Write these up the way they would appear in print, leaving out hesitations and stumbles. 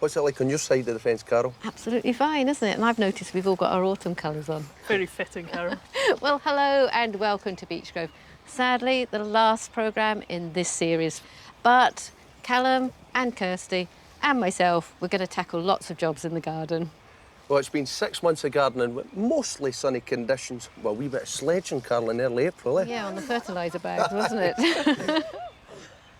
What's it like on your side of the fence, Carol? Absolutely fine, isn't it? And I've noticed we've all got our autumn colours on. Very fitting, Carol. Well, hello and welcome to Beechgrove. Sadly, the last programme in this series. But Callum and Kirsty and myself, we're going to tackle lots of jobs in the garden. Well, it's been 6 months of gardening with mostly sunny conditions. Well, a wee bit of sledging, Carol, in early April, eh? Yeah, on the fertiliser bags, wasn't it?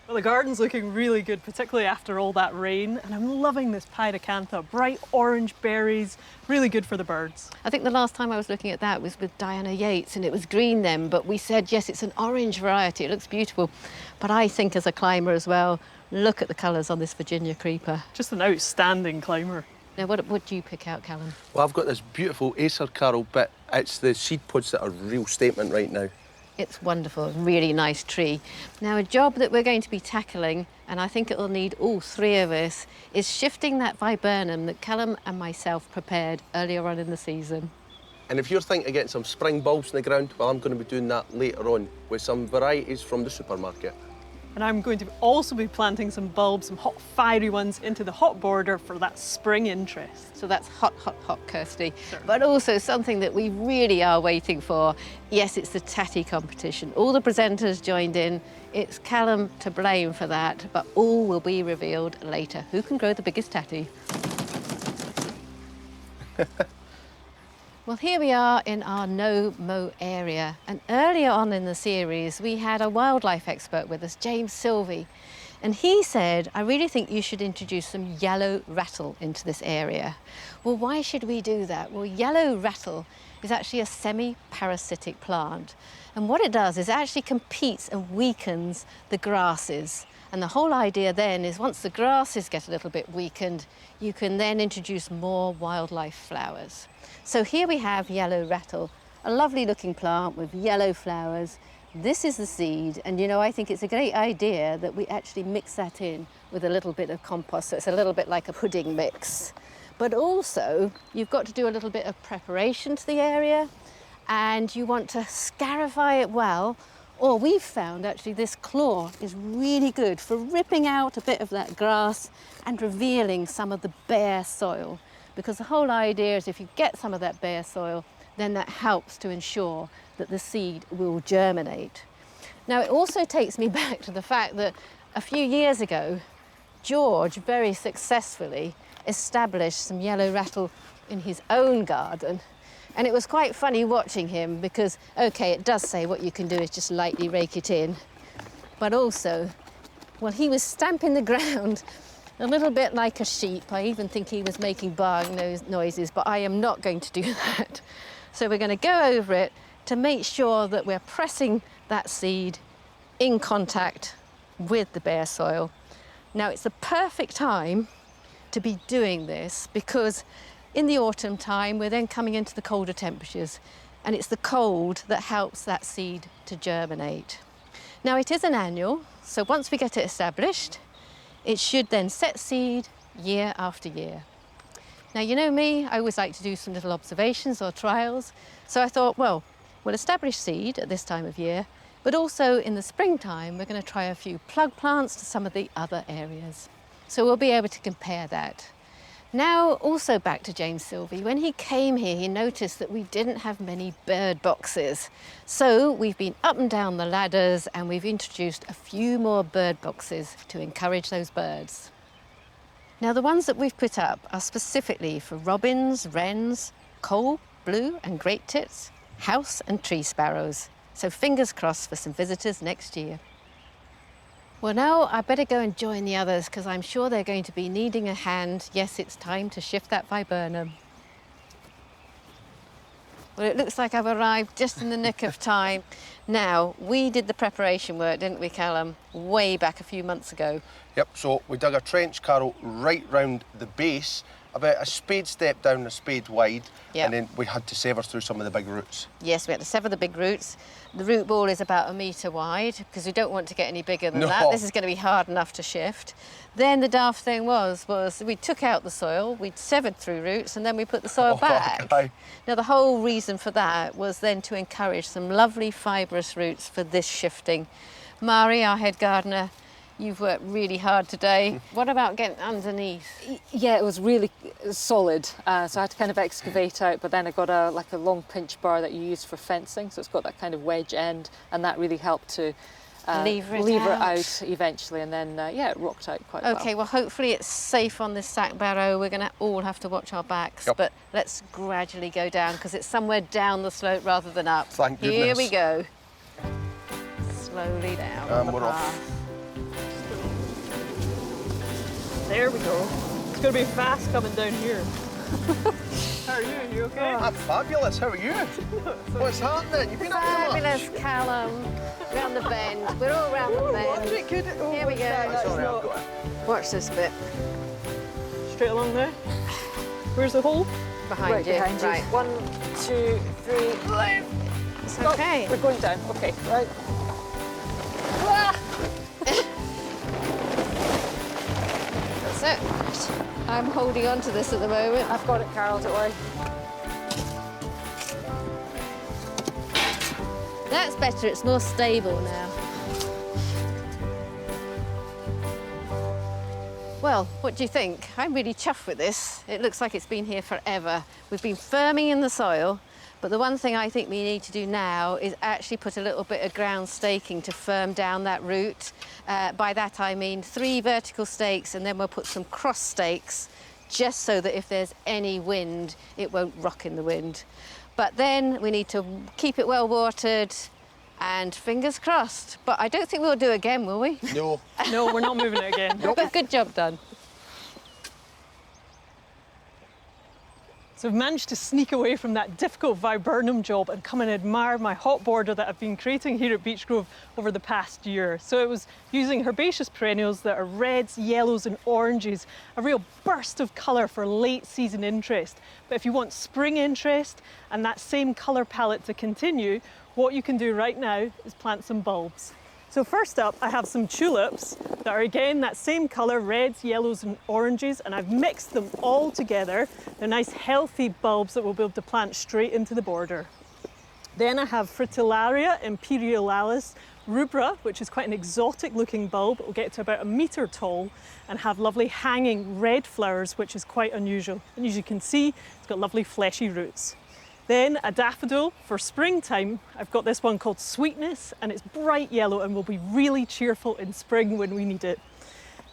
Well, the garden's looking really good, particularly after all that rain. And I'm loving this pyracantha, bright orange berries, really good for the birds. I think the last time I was looking at that was with Diana Yates, and it was green then, but we said, yes, it's an orange variety. It looks beautiful. But I think as a climber as well, look at the colours on this Virginia creeper. Just an outstanding climber. Now, what do you pick out, Callum? Well, I've got this beautiful Acer, Carol, but it's the seed pods that are a real statement right now. It's wonderful, really nice tree. Now, a job that we're going to be tackling, and I think it will need all three of us, is shifting that viburnum that Callum and myself prepared earlier on in the season. And if you're thinking of getting some spring bulbs in the ground, well, I'm going to be doing that later on with some varieties from the supermarket. And I'm going to also be planting some bulbs, some hot, fiery ones, into the hot border for that spring interest. So that's hot, hot, hot, Kirsty. Sure. But also something that we really are waiting for. Yes, it's the tatty competition. All the presenters joined in. It's Callum to blame for that, but all will be revealed later. Who can grow the biggest tatty? Well, here we are in our no-mow area. And earlier on in the series, we had a wildlife expert with us, James Silvey. And he said, I really think you should introduce some yellow rattle into this area. Well, why should we do that? Well, yellow rattle is actually a semi-parasitic plant. And what it does is it actually competes and weakens the grasses. And the whole idea then is once the grasses get a little bit weakened, you can then introduce more wildlife flowers. So here we have yellow rattle, a lovely looking plant with yellow flowers. This is the seed, and you know, I think it's a great idea that we actually mix that in with a little bit of compost, so it's a little bit like a pudding mix. But also, you've got to do a little bit of preparation to the area, and you want to scarify it well, or we've found actually this claw is really good for ripping out a bit of that grass and revealing some of the bare soil. Because the whole idea is if you get some of that bare soil, then that helps to ensure that the seed will germinate. Now, it also takes me back to the fact that a few years ago, George very successfully established some yellow rattle in his own garden. And it was quite funny watching him because, okay, it does say what you can do is just lightly rake it in. But also, well, he was stamping the ground a little bit like a sheep. I even think he was making barking noises, but I am not going to do that. So we're going to go over it to make sure that we're pressing that seed in contact with the bare soil. Now, it's the perfect time to be doing this because in the autumn time, we're then coming into the colder temperatures, and it's the cold that helps that seed to germinate. Now, it is an annual, so once we get it established, it should then set seed year after year. Now, you know me, I always like to do some little observations or trials. So I thought, well, we'll establish seed at this time of year, but also in the springtime, we're going to try a few plug plants to some of the other areas. So we'll be able to compare that. Now, also back to James Silvey. When he came here, he noticed that we didn't have many bird boxes. So we've been up and down the ladders and we've introduced a few more bird boxes to encourage those birds. Now, the ones that we've put up are specifically for robins, wrens, coal, blue and great tits, house and tree sparrows. So fingers crossed for some visitors next year. Well, now I better go and join the others because I'm sure they're going to be needing a hand. Yes, it's time to shift that viburnum. Well, it looks like I've arrived just in the nick of time. Now, we did the preparation work, didn't we, Callum, way back a few months ago? Yep, so we dug a trench, Carol, right round the base, about a spade step down, a spade wide, and then we had to sever through some of the big roots. Yes, we had to sever the big roots. The root ball is about 1 metre wide because we don't want to get any bigger than that. This is going to be hard enough to shift. Then the daft thing was we took out the soil, we severed through roots, and then we put the soil back. Okay. Now, the whole reason for that was then to encourage some lovely fibrous roots for this shifting. Mari, our head gardener, You've worked really hard today. What about getting underneath? Yeah, it was really solid, so I had to kind of excavate out, but then I got a long pinch bar that you use for fencing, so it's got that kind of wedge end, and that really helped to lever it out eventually, and then yeah, it rocked out quite well. Okay, well hopefully it's safe on this sack barrow. We're going to all have to watch our backs, but let's gradually go down because it's somewhere down the slope rather than up. Thank goodness. Here we go. Slowly down the we're path. off. There we go. It's going to be fast coming down here. How are you? You okay? I'm fabulous. How are you? What's happening? You've been up so much. Fabulous, Callum. Round the bend. We're all round the bend. Here we go. Sorry, I've got it. Watch this bit. Straight along there. Where's the hole? Behind you. Behind you. Right. 1, 2, 3. It's okay. Oh, we're going down. Okay, right. Ah! That's it. I'm holding on to this at the moment. I've got it, Carol, don't worry. That's better, it's more stable now. Well, what do you think? I'm really chuffed with this. It looks like it's been here forever. We've been firming in the soil, but the one thing I think we need to do now is actually put a little bit of ground staking to firm down that root. By that I mean 3 vertical stakes, and then we'll put some cross stakes just so that if there's any wind, it won't rock in the wind. But then we need to keep it well watered and fingers crossed. But I don't think we'll do it again, will we? No. No, we're not moving it again. But good job done. So I've managed to sneak away from that difficult viburnum job and come and admire my hot border that I've been creating here at Beechgrove over the past year. So it was using herbaceous perennials that are reds, yellows and oranges, a real burst of colour for late season interest. But if you want spring interest and that same colour palette to continue, what you can do right now is plant some bulbs. So first up, I have some tulips that are again that same colour, reds, yellows and oranges, and I've mixed them all together. They're nice healthy bulbs that we'll be able to plant straight into the border. Then I have Fritillaria imperialis rubra, which is quite an exotic looking bulb. It will get to about 1 metre tall and have lovely hanging red flowers, which is quite unusual. And as you can see, it's got lovely fleshy roots. Then a daffodil for springtime. I've got this one called Sweetness, and it's bright yellow and will be really cheerful in spring when we need it.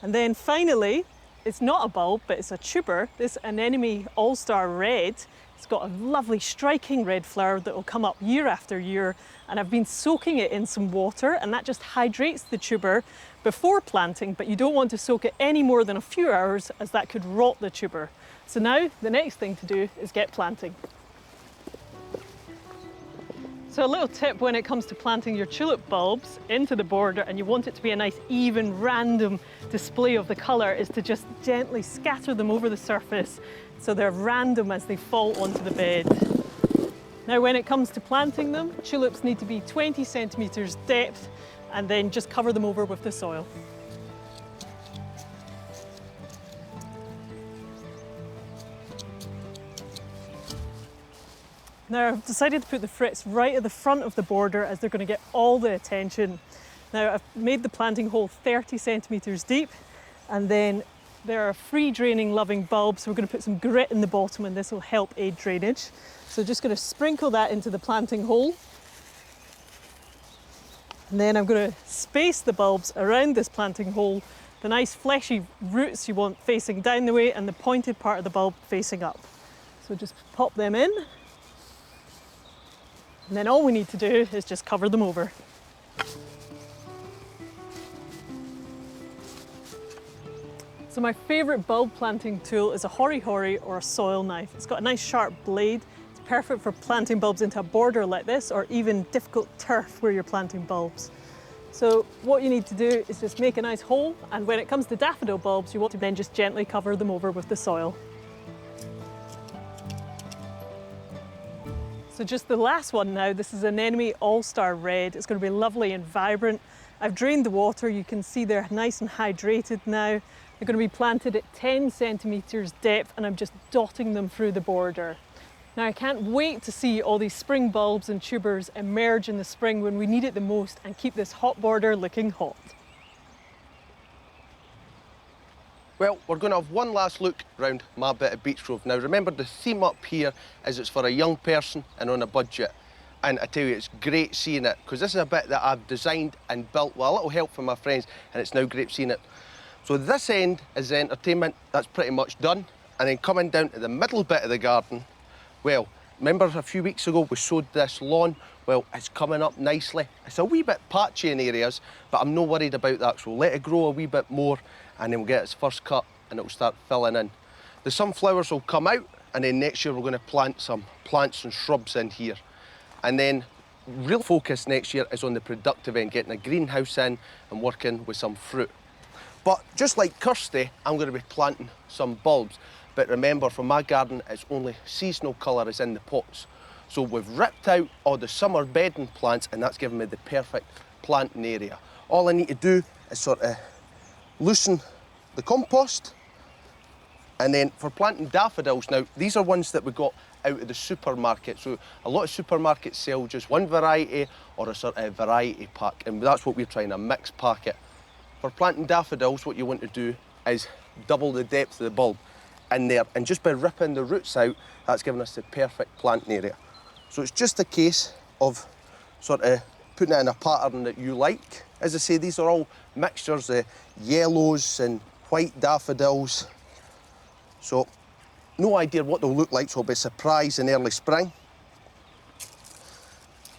And then finally, it's not a bulb, but it's a tuber, this Anemone All-Star Red. It's got a lovely striking red flower that will come up year after year, and I've been soaking it in some water, and that just hydrates the tuber before planting, but you don't want to soak it any more than a few hours as that could rot the tuber. So now the next thing to do is get planting. So a little tip when it comes to planting your tulip bulbs into the border, and you want it to be a nice even random display of the colour, is to just gently scatter them over the surface so they're random as they fall onto the bed. Now when it comes to planting them, tulips need to be 20 centimetres depth, and then just cover them over with the soil. Now I've decided to put the frits right at the front of the border as they're going to get all the attention. Now I've made the planting hole 30 centimetres deep, and then there are free draining loving bulbs, so we're going to put some grit in the bottom and this will help aid drainage. So just going to sprinkle that into the planting hole. And then I'm going to space the bulbs around this planting hole. The nice fleshy roots you want facing down the way and the pointed part of the bulb facing up. So just pop them in. And then all we need to do is just cover them over. So my favourite bulb planting tool is a hori-hori or a soil knife. It's got a nice sharp blade. It's perfect for planting bulbs into a border like this, or even difficult turf where you're planting bulbs. So what you need to do is just make a nice hole, and when it comes to daffodil bulbs, you want to then just gently cover them over with the soil. So just the last one now, this is an Anemone All-Star Red. It's going to be lovely and vibrant. I've drained the water, you can see they're nice and hydrated now. They're going to be planted at 10 centimetres depth, and I'm just dotting them through the border. Now I can't wait to see all these spring bulbs and tubers emerge in the spring when we need it the most and keep this hot border looking hot. Well, we're going to have one last look round my bit of Beechgrove. Now remember, the theme up here is it's for a young person and on a budget. And I tell you, it's great seeing it, because this is a bit that I've designed and built with a little help from my friends, and it's now great seeing it. So this end is the entertainment, that's pretty much done. And then coming down to the middle bit of the garden, well, remember a few weeks ago we sowed this lawn? Well, it's coming up nicely. It's a wee bit patchy in areas, but I'm not worried about that. So we'll let it grow a wee bit more, and then we'll get its first cut and it'll start filling in. The sunflowers will come out, and then next year we're going to plant some plants and shrubs in here. And then real focus next year is on the productive end, getting a greenhouse in and working with some fruit. But just like Kirsty, I'm going to be planting some bulbs. But remember, for my garden, it's only seasonal colour is in the pots. So we've ripped out all the summer bedding plants, and that's given me the perfect planting area. All I need to do is sort of loosen the compost. And then for planting daffodils, now these are ones that we got out of the supermarket. So a lot of supermarkets sell just one variety or a sort of variety pack, and that's what we're trying, a mixed packet. For planting daffodils, what you want to do is double the depth of the bulb in there, and just by ripping the roots out, that's given us the perfect planting area. So it's just a case of sort of putting it in a pattern that you like. As I say, these are all mixtures of yellows and white daffodils. So no idea what they'll look like, so it'll be a surprise in early spring.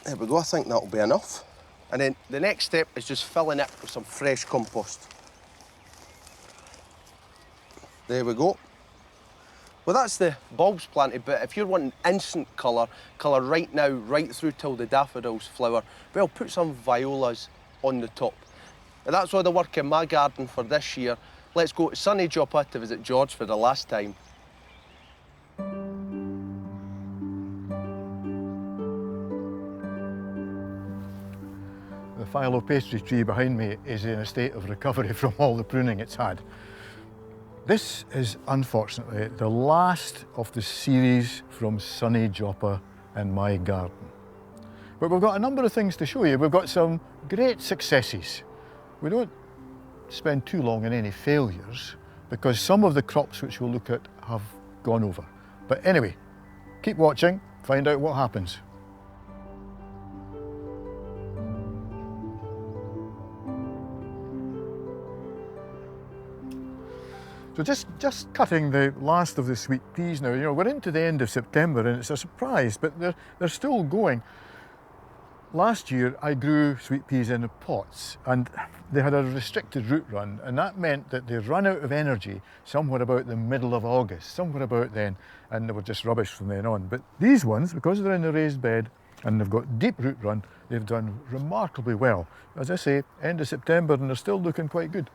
There we go, I think that'll be enough. And then the next step is just filling it with some fresh compost. There we go. Well, that's the bulbs planted, but if you're wanting instant colour right now, right through till the daffodils flower, well, put some violas on the top. And that's all the work in my garden for this year. Let's go to sunny Joppa to visit George for the last time. The phyllo pastry tree behind me is in a state of recovery from all the pruning it's had. This is unfortunately the last of the series from sunny Joppa in my garden. But we've got a number of things to show you. We've got some great successes. We don't spend too long on any failures because some of the crops which we'll look at have gone over. But anyway, keep watching, find out what happens. So just cutting the last of the sweet peas now. You know, we're into the end of September and it's a surprise, but they're still going. Last year I grew sweet peas in pots and they had a restricted root run, and that meant that they run out of energy somewhere about the middle of August, somewhere about then, and they were just rubbish from then on. But these ones, because they're in a raised bed and they've got deep root run, they've done remarkably well. As I say, end of September and they're still looking quite good.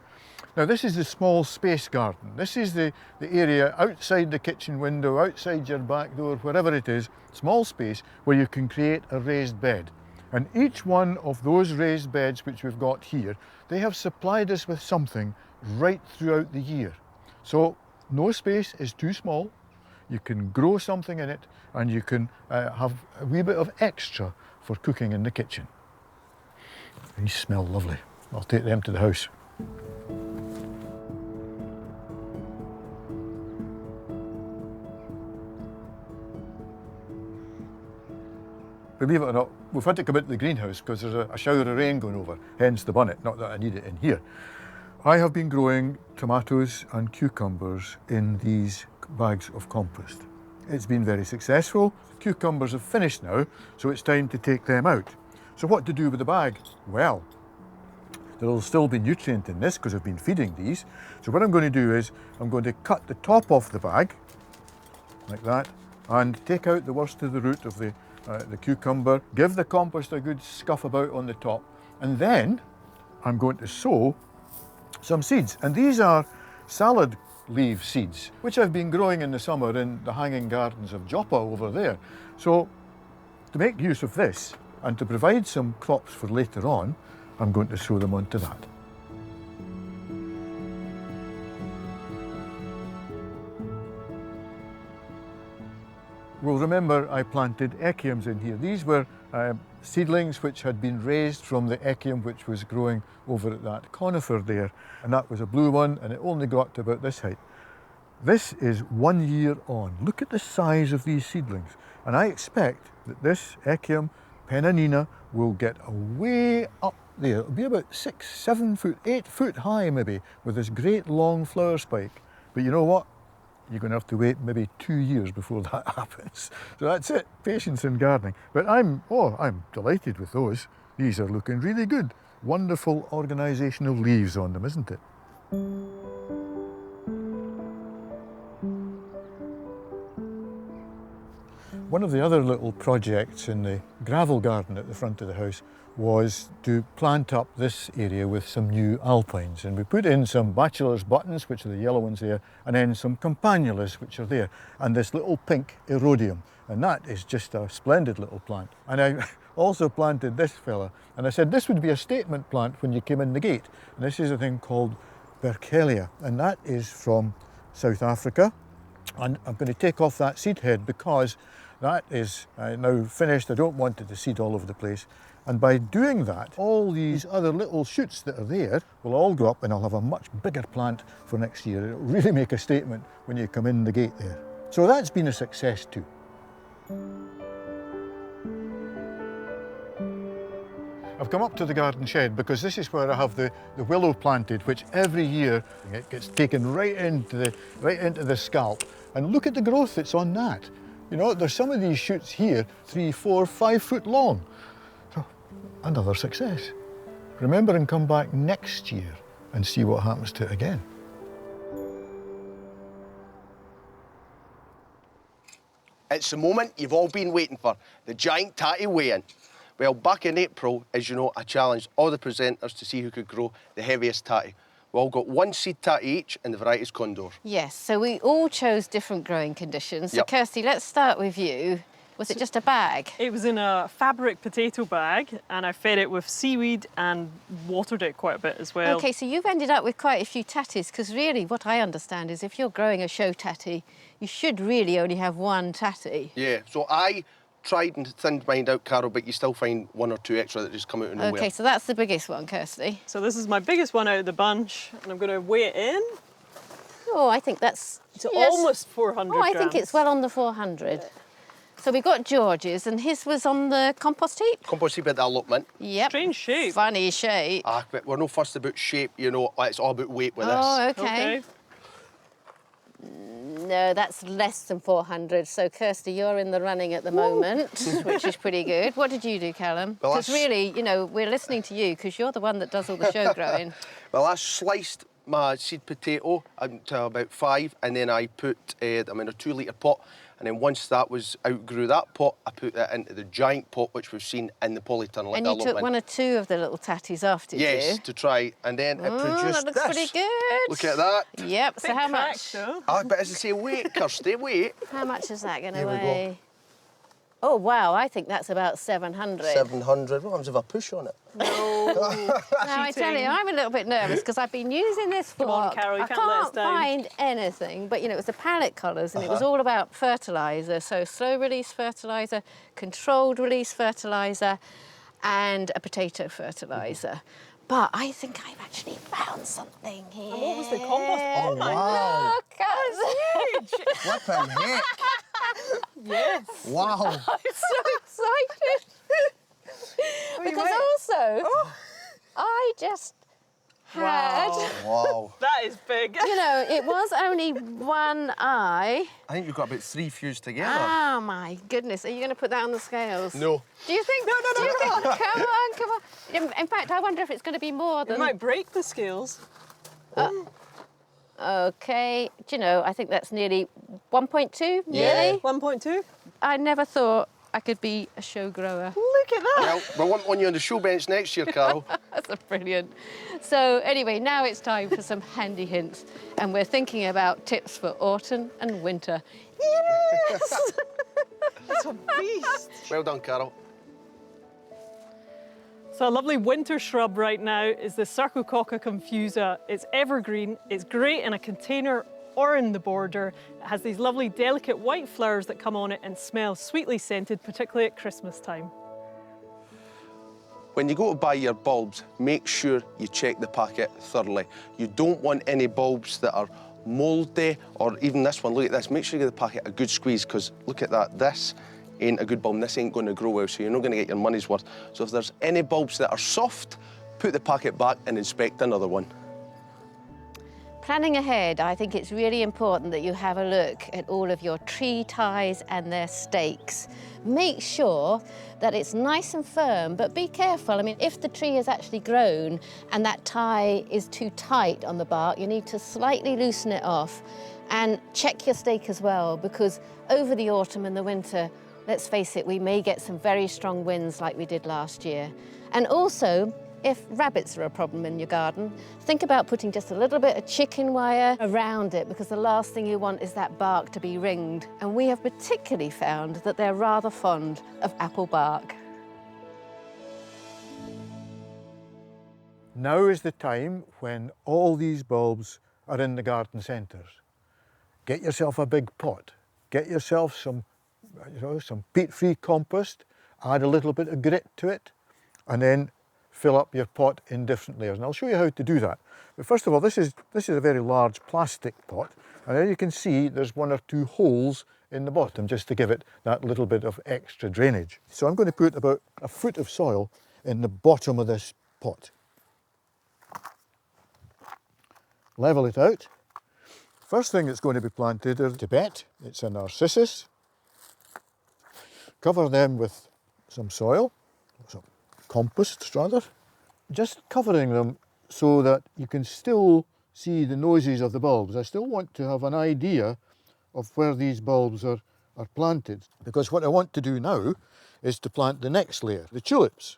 Now this is the small space garden. This is the area outside the kitchen window, outside your back door, wherever it is, small space where you can create a raised bed. And each one of those raised beds which we've got here, they have supplied us with something right throughout the year. So no space is too small. You can grow something in it and you can have a wee bit of extra for cooking in the kitchen. These smell lovely. I'll take them to the house. Believe it or not, we've had to come into the greenhouse because there's a shower of rain going over, hence the bonnet, not that I need it in here. I have been growing tomatoes and cucumbers in these bags of compost. It's been very successful. Cucumbers have finished now, so it's time to take them out. So what to do with the bag? Well, there will still be nutrient in this because I've been feeding these. So what I'm going to do is I'm going to cut the top off the bag, like that, and take out the worst of the root of the cucumber, give the compost a good scuff about on the top, and then I'm going to sow some seeds. And these are salad leaf seeds, which I've been growing in the summer in the hanging gardens of Joppa over there. So to make use of this and to provide some crops for later on, I'm going to sow them onto that. Well, remember I planted echiums in here. These were seedlings which had been raised from the echium which was growing over at that conifer there. And that was a blue one, and it only got to about this height. This is 1 year on. Look at the size of these seedlings. And I expect that this echium penninina will get way up there. It'll be about 6, 7 foot, 8 foot high maybe, with this great long flower spike. But you know what? You're going to have to wait maybe 2 years before that happens. So that's it, patience in gardening. But I'm delighted with those. These are looking really good. Wonderful organisational leaves on them, isn't it? One of the other little projects in the gravel garden at the front of the house was to plant up this area with some new alpines. And we put in some bachelor's buttons, which are the yellow ones there, and then some campanulas, which are there, and this little pink erodium. And that is just a splendid little plant. And I also planted this fella, and I said this would be a statement plant when you came in the gate. And this is a thing called Berkelia, and that is from South Africa. And I'm going to take off that seed head because that is now finished. I don't want it to seed all over the place. And by doing that, all these other little shoots that are there will all grow up, and I'll have a much bigger plant for next year. It'll really make a statement when you come in the gate there. So that's been a success too. I've come up to the garden shed because this is where I have the willow planted, which every year it gets taken right into the scalp. And look at the growth that's on that. You know, there's some of these shoots here, 3, 4, 5 foot long. So, another success. Remember and come back next year and see what happens to it again. It's the moment you've all been waiting for, the giant tatty weigh-in. Well, back in April, as you know, I challenged all the presenters to see who could grow the heaviest tatty. We all got one seed tatty each, and the variety's Condor. Yes, so we all chose different growing conditions. So Yep. Kirsty, let's start with you. Was it just a bag? It was in a fabric potato bag, and I fed it with seaweed and watered it quite a bit as well. Okay, so you've ended up with quite a few tatties, because really what I understand is if you're growing a show tatty, you should really only have one tatty. Yeah, so I tried and thinned mine out, Carol, but you still find 1 or 2 extra that just come out of nowhere. Okay, so that's the biggest one, Kirsty. So this is my biggest one out of the bunch, and I'm going to weigh it in. Oh, I think that's... It's almost 400 Oh, I think it's well on the 400. So we got George's, and his was on the compost heap? Compost heap at the allotment. Yep. Strange shape. Funny shape. But we're no fussed about shape, you know, it's all about weight with Oh, this. okay. No, that's less than 400. So, Kirsty, you're in the running at the moment, which is pretty good. What did you do, Callum? Well, Because really, you know, we're listening to you because you're the one that does all the show growing. Well, I sliced my seed potato into about 5, and then I put them in a 2 litre pot. And then once that was outgrew that pot, I put it into the giant pot, which we've seen in the polytunnel. And you took 1 or 2 of the little tatties off, did you? Yes, to try, and then it produced that looks this. pretty good. Look at that. Yep, so Big how crack, much? though. But as I say, wait, Kirsty, wait. How much is that going to Here we go. weigh? Oh, wow, I think that's about 700. 700. What happens if I push on it? No. Now, I tell you, I'm a little bit nervous because I've been using this for... Come on, Carol, you I can't let us down. find anything, but, you know, it was the palette colours and it was all about fertiliser. So slow-release fertiliser, controlled-release fertiliser and a potato fertiliser. But I think I've actually found something here. And what was the compost? Oh, my wow. Look, that's huge. Flippin' heck. Yes. Wow. I'm so excited. Because also, I just had, Wow. That is big. you know, it was only one eye. I think you've got about 3 fused together. Oh my goodness, are you going to put that on the scales? No. Do you think? No. Do you think, come on. In fact, I wonder if it's going to be more It than... might break the scales. Okay, do you know, I think that's nearly 1.2, Yeah. nearly. 1.2. I never thought I could be a show grower. Look at that. Well, we want you on the show bench next year, Carol. That's brilliant. So anyway, now it's time for some handy hints, and we're thinking about tips for autumn and winter. Yes! That's a beast. Well done, Carol. So a lovely winter shrub right now is the Sarcococca confusa. It's evergreen, it's great in a container or in the border. It has these lovely delicate white flowers that come on it and smell sweetly scented, particularly at Christmas time. When you go to buy your bulbs, make sure you check the packet thoroughly. You don't want any bulbs that are mouldy, or even this one, look at this. Make sure you give the packet a good squeeze, because look at that, this ain't a good bulb, and this ain't going to grow well, so you're not going to get your money's worth. So if there's any bulbs that are soft, put the packet back and inspect another one. Planning ahead, I think it's really important that you have a look at all of your tree ties and their stakes. Make sure that it's nice and firm, but be careful. I mean, if the tree has actually grown and that tie is too tight on the bark, you need to slightly loosen it off, and check your stake as well, because over the autumn and the winter, let's face it, we may get some very strong winds like we did last year. And also, if rabbits are a problem in your garden, think about putting just a little bit of chicken wire around it, because the last thing you want is that bark to be ringed. And we have particularly found that they're rather fond of apple bark. Now is the time when all these bulbs are in the garden centres. Get yourself a big pot. Get yourself some, some peat-free compost. Add a little bit of grit to it, and then fill up your pot in different layers. And I'll show you how to do that. But first of all, this is a very large plastic pot, and as you can see, there's 1 or 2 holes in the bottom just to give it that little bit of extra drainage. So I'm going to put about a foot of soil in the bottom of this pot. Level it out. First thing that's going to be planted is Tibet. It's a narcissus. Cover them with some soil, some compost rather. Just covering them so that you can still see the noses of the bulbs. I still want to have an idea of where these bulbs are planted, because what I want to do now is to plant the next layer, the tulips.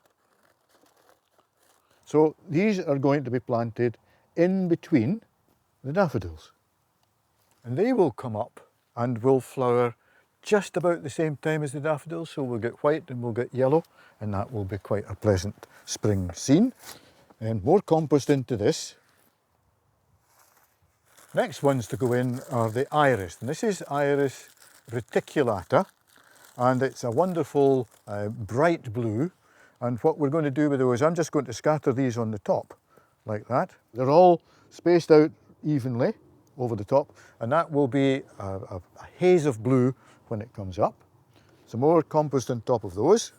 So these are going to be planted in between the daffodils, and they will come up and will flower just about the same time as the daffodils, so we'll get white and we'll get yellow, and that will be quite a pleasant spring scene. And more compost into this. Next ones to go in are the iris, and this is Iris reticulata, and it's a wonderful bright blue. And what we're going to do with those, I'm just going to scatter these on the top like that. They're all spaced out evenly over the top, and that will be a haze of blue when it comes up. Some more compost on top of those.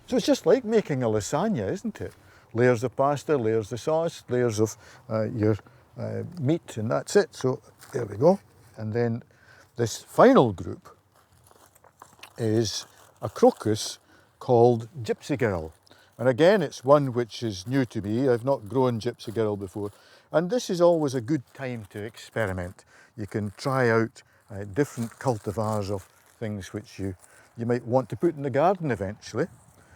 So it's just like making a lasagna, isn't it? Layers of pasta, layers of sauce, layers of your meat, and that's it. So there we go. And then this final group is a crocus called Gypsy Girl. And again, it's one which is new to me. I've not grown Gypsy Girl before. And this is always a good time to experiment. You can try out different cultivars of things which you might want to put in the garden eventually.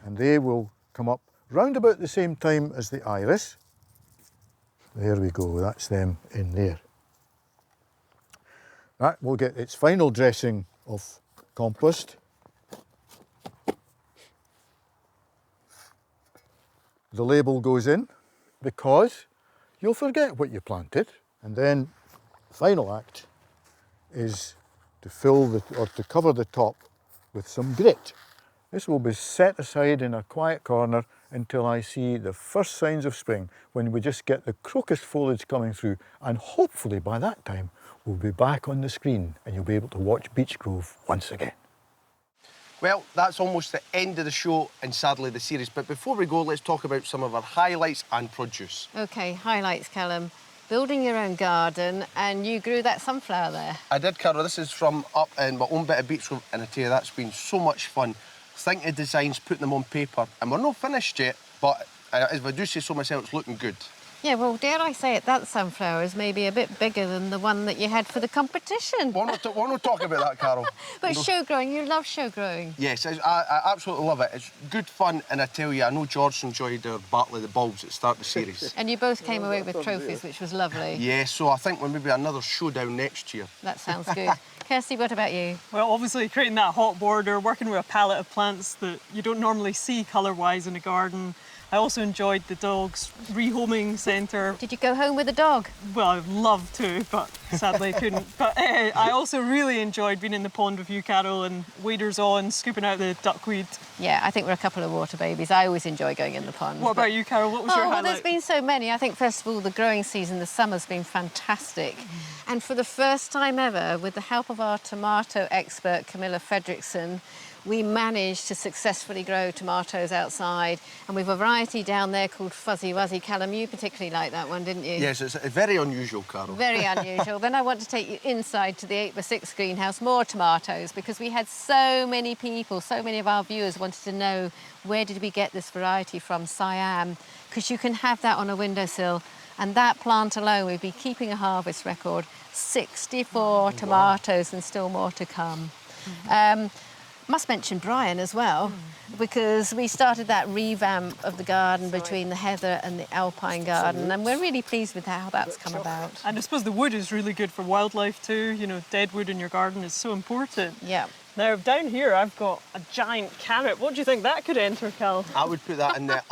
And they will come up round about the same time as the iris. There we go, that's them in there. That will get its final dressing of compost. The label goes in because you'll forget what you planted, and then the final act is to fill or to cover the top with some grit. This will be set aside in a quiet corner until I see the first signs of spring, when we just get the crocus foliage coming through, and hopefully by that time we'll be back on the screen and you'll be able to watch Beechgrove once again. Well, that's almost the end of the show and sadly the series, but before we go, let's talk about some of our highlights and produce. Okay, highlights, Callum. Building your own garden, and you grew that sunflower there. I did, Carol. This is from up in my own bit of Beechgrove, and I tell you, that's been so much fun. Thinking of designs, putting them on paper, and we're not finished yet, but as I do say so myself, it's looking good. Yeah, well, dare I say it, that sunflower is maybe a bit bigger than the one that you had for the competition. We're not talking about that, Carol. But show growing, you love show growing. Yes, I absolutely love it. It's good fun, and I tell you, I know George enjoyed our Battle of the Bulbs at the start of the series. And you both came away with trophies, which was lovely. Yeah, so I think we'll maybe another showdown next year. That sounds good. Kirsty, what about you? Well, obviously creating that hot border, working with a palette of plants that you don't normally see colour-wise in a garden, I also enjoyed the dog's rehoming centre. Did you go home with the dog? Well, I'd love to, but sadly couldn't. But I also really enjoyed being in the pond with you, Carol, and waders on, scooping out the duckweed. Yeah, I think we're a couple of water babies. I always enjoy going in the pond. What about you, Carol? What was your well, highlight? there's been so many. I think, first of all, the growing season, the summer's been fantastic. And for the first time ever, with the help of our tomato expert, Camilla Fredrickson, we managed to successfully grow tomatoes outside. And we've a variety down there called Fuzzy Wuzzy. Callum, you particularly liked that one, didn't you? Yes, it's very unusual, Carol. Very unusual. Then I want to take you inside to the 8x6 greenhouse, more tomatoes, because we had so many people, so many of our viewers wanted to know where did we get this variety from, Siam, because you can have that on a windowsill. And that plant alone, we'd be keeping a harvest record, 64 tomatoes and still more to come. Must mention Brian as well, because we started that revamp of the garden between the heather and the alpine garden, and we're really pleased with how that's come about. And I suppose the wood is really good for wildlife too. You know, dead wood in your garden is so important. Yeah. Now, down here, I've got a giant carrot. What do you think that could enter, Cal? I would put that in the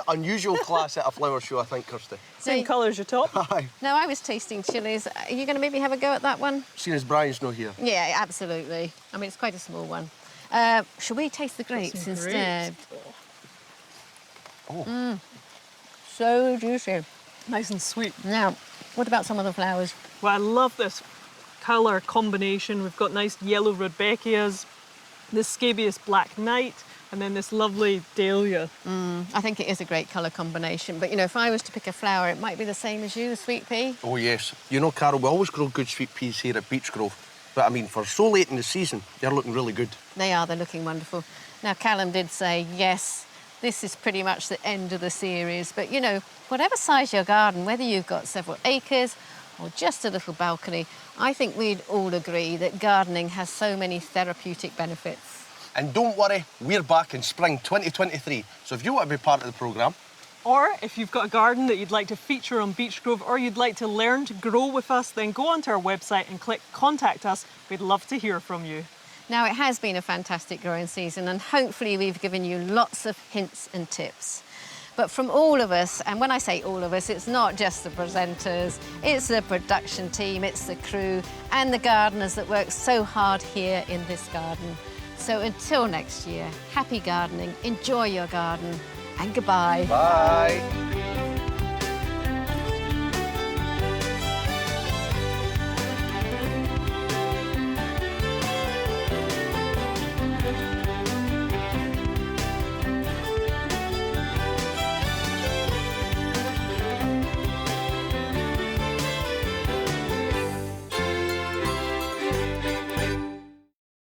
unusual class at a flower show, I think, Kirsty. Same colour as your top. Aye. Now, I was tasting chilies. Are you going to maybe have a go at that one? Seeing as Brian's not here. Yeah, absolutely. I mean, it's quite a small one. Shall we taste the grapes instead? Oh. So juicy. Nice and sweet. Now, what about some of the flowers? Well, I love this colour combination. We've got nice yellow rudbeckias, this scabious black knight, and then this lovely dahlia. I think it is a great colour combination, but you know, if I was to pick a flower, it might be the same as you, the sweet pea. Oh, yes. You know, Carol, we always grow good sweet peas here at Beechgrove. But, I mean, for so late in the season, they're looking really good. They're looking wonderful. Now, Callum did say, yes, this is pretty much the end of the series, but you know, whatever size your garden, whether you've got several acres or just a little balcony, I think we'd all agree that gardening has so many therapeutic benefits. And don't worry, we're back in spring 2023. So if you want to be part of the programme, Or if you've got a garden that you'd like to feature on Beechgrove, or you'd like to learn to grow with us, then go onto our website and click Contact Us. We'd love to hear from you. Now, it has been a fantastic growing season, and hopefully we've given you lots of hints and tips. But from all of us, and when I say all of us, it's not just the presenters, it's the production team, it's the crew, and the gardeners that work so hard here in this garden. So until next year, happy gardening, enjoy your garden, and goodbye. bye.